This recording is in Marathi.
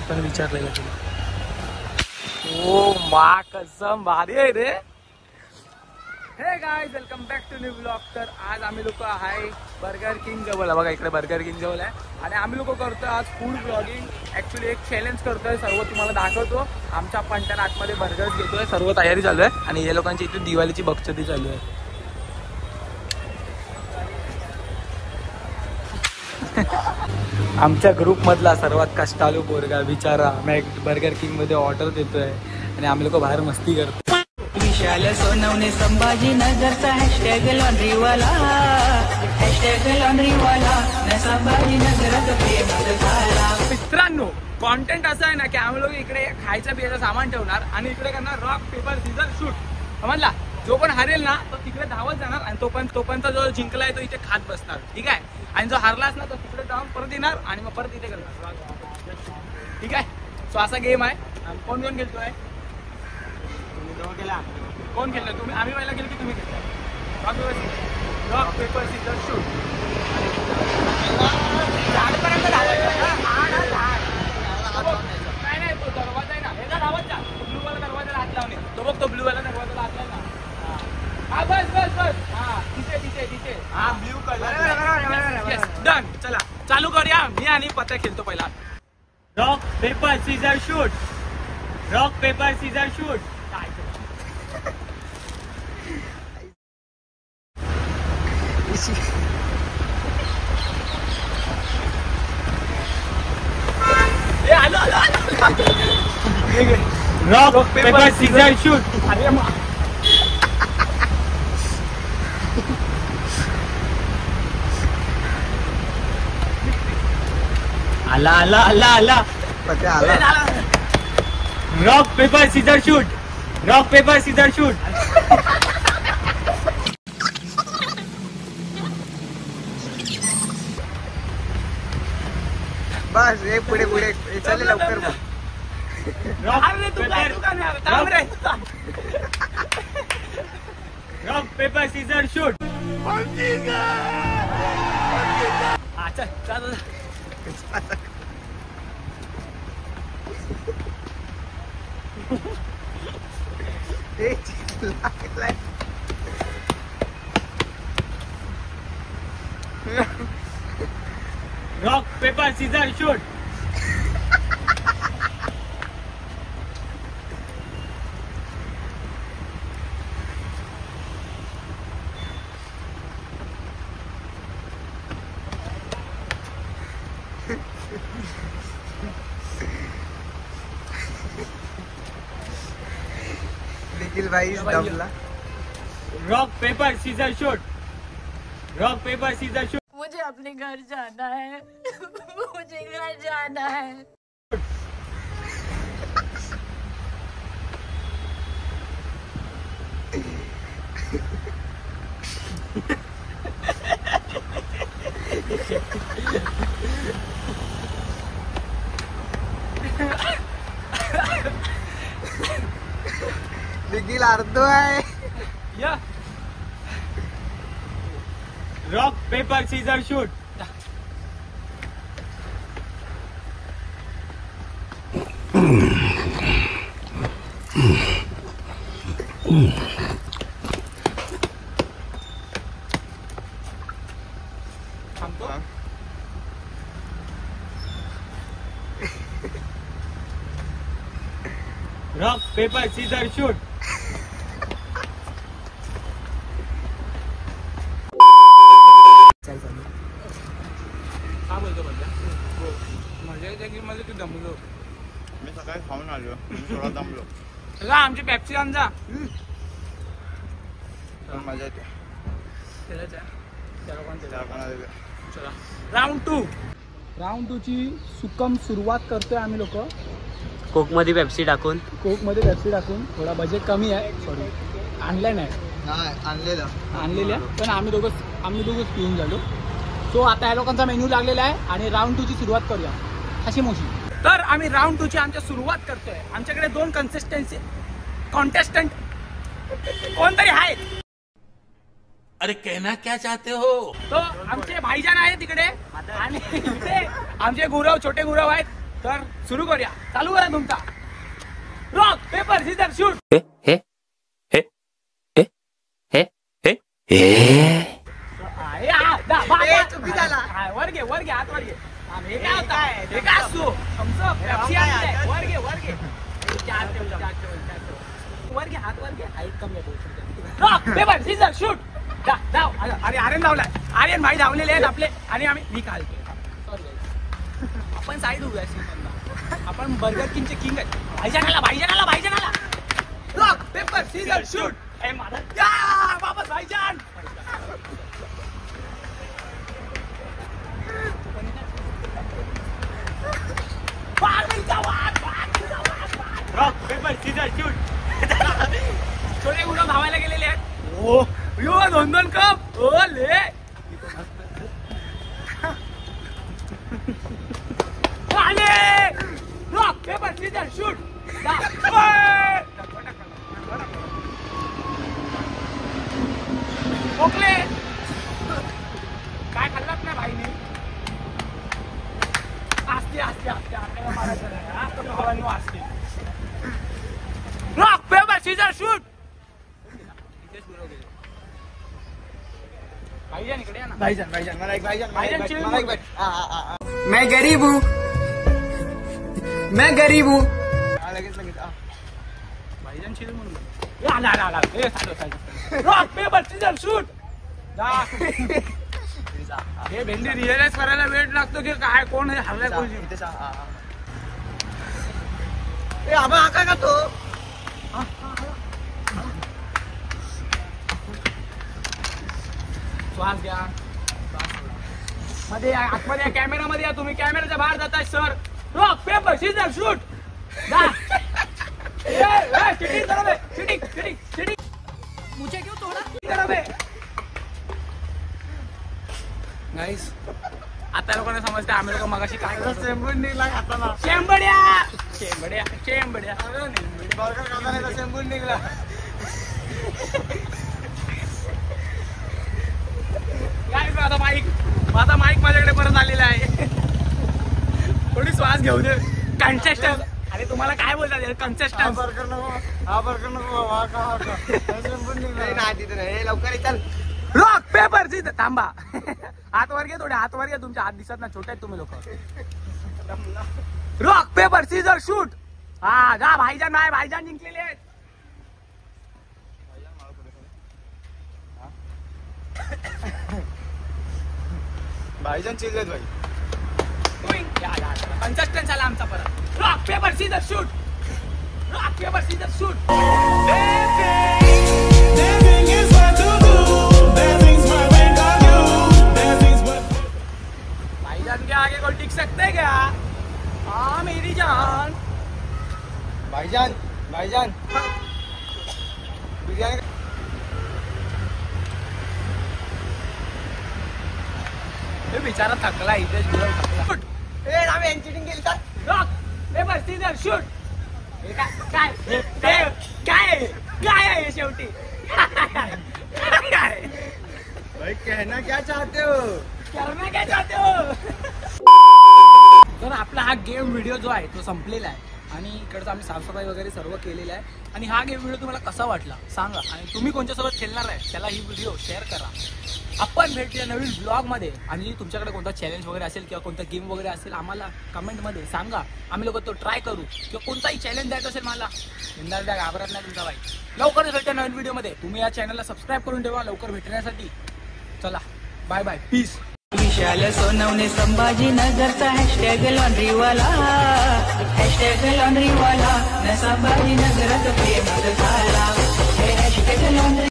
पण विचारलेलं तुला. ओ मा कसम भारी आहे रे. Hey guys welcome back to new blog. तर आज आम्ही लोक आहे बर्गर किंग जवळ. बघा इकडे बर्गर किंग जवळ आहे आणि आम्ही लोक करतोय आज फूड ब्लॉगिंग. ऍक्च्युली एक चॅलेंज करतोय, सर्व तुम्हाला दाखवतो. आमच्या पंटन आतमध्ये बर्गर्स घेतोय, सर्व तयारी चालू आहे आणि हे लोकांची इथे दिवाळीची बक्षती चालू आहे. आमच्या ग्रुप मधला सर्वात कष्टाळू पोरगा बिचारा बर्गर किंग मध्ये ऑर्डर देतोय आणि आम्ही लोक बाहेर मस्ती करतो. विशाल सोनवणे संभाजीनगरचा हॅशटॅग लॉन्ड्रीवाला, हॅशटॅग लॉन्ड्रीवाला न संभाजीनगरात प्रेम झाला. मित्रांनो कॉन्टेंट असं आहे ना की आम्ही लोक इकडे खायचं पियाचं सामान ठेवणार आणि इकडे करणार रॉक पेपर सीझर शूट. समजला? जो पण हरेल ना तो तिकडे धावत जाणार आणि तोपर्यंत जो जिंकलाय तो इथे खात बसणार. ठीक आहे? आणि जो हरलास ना तो तिकडे जाऊन परत येणार आणि मग परत इथे करणार. ठीक आहे? सो असा गेम आहे. कोण कोण खेळतोय? कोण खेळतोय? तुम्ही? आम्ही पहिला गेलो की तुम्ही खेळताय? Rock paper scissor shoot. झाडपर्यंत धावायचं. नाही तो दरवाजा आहे ना, ह्याचा धावत जा. ब्लू वाला दरवाजाला हात लावणे. तो बघ तो ब्लू वाला दरवाजाला हात लावला. हा बस. हा तिथे. हा ब्ल्यू कलर. डन. चला चालू करूया. मी आणि पत्या खेळतो पहिला. Rock paper scissor shoot. Rock paper scissor shoot. आलो. Rock paper scissor shoot. अरे आला. Rock paper scissor shoot. Rock paper scissor shoot. बस हे पुढे चालेल लवकर. Rock paper scissor shoot. चल. Rock paper scissor shoot. Nikhil भाई दमला. Rock paper scissor shoot. Rock paper scissor shoot. मुझे अपने घर जाना है. मुझे घर जाना है. निखिल अर्धो आहे. या rock paper scissor shoot. Rock paper scissor shoot. तू दमलो. मी सकाळी खाऊन आलो. थोडा दमलो. चला आमची पेप्सी आणजा. मजा येते. चला राऊंड 2 ची सुक्कम सुरुवात करतोय आम्ही लोक. कोक मध्ये पेप्सी टाकून. थोडा बजेट कमी आहे. सॉरी आणलाय नाही आणलेल्या पण आम्ही दोघंच पिऊन झालो. सो आता या लोकांचा मेन्यू लागलेला आहे आणि राऊंड 2 ची सुरुवात करूया. अशी मोशी. तर आम्ही राऊंड 2 ची आमच्या सुरुवात करतोय. आमच्याकडे 2 कॉन्टेस्टंट कोणतरी आहेत. अरे कहना क्या चाहते हो? तो आमचे भाईजान आहेत तिकडे आणि इथे आमचे गुरव छोटे गुरव आहेत. तर सुरू करूया. चालू करा तुमचा रॉक पेपर सीझर शूट. वर घे हात वर घे. हे काय होता हे काय असतो वर घे वर घे हात वर घे. हाईट कमी आहे. Rock paper scissor shoot. अरे आर्यन धावलाय. आर्यन भाई धावलेले आहेत आपले आणि मी खालतो. आपण साईड उभ्या आपण बर्गर किंगचे किंग आहेत. भाईजान आला. Rock paper scissor shoot. वापस भाईजान. Rock paper scissor shoot. छोटे गुरु धावायला गेलेले आहेत. ओ 2 कप. ओ ले rock paper scissor shoot. Oakley काय खाल्लात ना भाईने. असते आपल्याला मारायचं नाही. Rock paper scissor shoot. भाईजान इकडे या ना. भाईजान मला एक मैं गरीब हूँ. लगेच भाईजान चिल म्हणून रॉक पेपर सीझर शूट. हे भेंडी रिअलाइज करायला वेळ लागतो की काय कोण हे हरलाय कोण. काय का तो श्वास घ्या. मध्ये आतमध्ये कॅमेरामध्ये या. तुम्ही कॅमेराच्या बाहेर जाताय sir. Rock paper scissor shoot. मुझे क्यों तोड़ा. गाईस आता लोकांना समजते आम्ही लोक मगाशी काय करतो. शेंबूड निघला खाताना. शेंबड्या. बर्गर खाताना शेंबूड निघला. माझा माईक माझ्याकडे परत आलेला आहे. थोडी श्वास घेऊ दे. कंटेस्टंट. अरे तुम्हाला काय बोलतात कंटेस्टंट. बर्गर नको शेंबूड निघला नाही तिथे नाही. लवकर चल. Rock paper Caesar. थांबा. हात वर घे. थोडे हात वर घे. तुमच्या हात दिसत ना. छोटे आहेत तुम्ही लोक. Rock paper scissor shoot. हा जा. भाईजान जिंकलेले आहेत. भाईजान चिल्ले भाई. कंटेस्टंट झाला आमचा परत. Rock paper scissor shoot. भाईजान के आगे कोई टिक सकते क्या. हाँ मेरी जान. भाईजान बिर्याणी. बिचारा थकला इथे. आम्ही एंचिटिंग केली तर. Rock paper scissor shoot. काय आहे शेवटी. भाई कहना क्या चाहते हो. करना क्या चाहते हो. तर आपला हा गेम व्हिडिओ जो आहे तो संपलेला आहे आणि इकडचं आम्ही साफसफाई वगैरे सर्व केलेलं आहे. आणि हा गेम व्हिडिओ तुम्हाला कसा वाटला सांगा. आणि तुम्ही कोणत्यासोबत खेळणार आहे त्याला ही व्हिडिओ शेअर करा. आपण भेटूया नवीन ब्लॉगमध्ये. आणि तुमच्याकडे कोणता चॅलेंज वगैरे असेल किंवा कोणता गेम वगैरे असेल आम्हाला कमेंटमध्ये सांगा. आम्ही लोक तो ट्राय करू. किंवा कोणताही चॅलेंज द्यायचा असेल मला बिंदास द्या. घाबरत नाही तुमचा भाई. लवकरच भेटूया नवीन व्हिडिओमध्ये. तुम्ही या चॅनलला सबस्क्राईब करून ठेवा लवकर भेटण्यासाठी. चला बाय बाय. पीस. विशाल सोनवणे संभाजीनगरचा हॅशटॅग लॉन्ड्रीवाला. हॅशटॅग लॉन्ड्रीवाला. संभाजीनगरात प्रेम झाला. Hashtag laundry.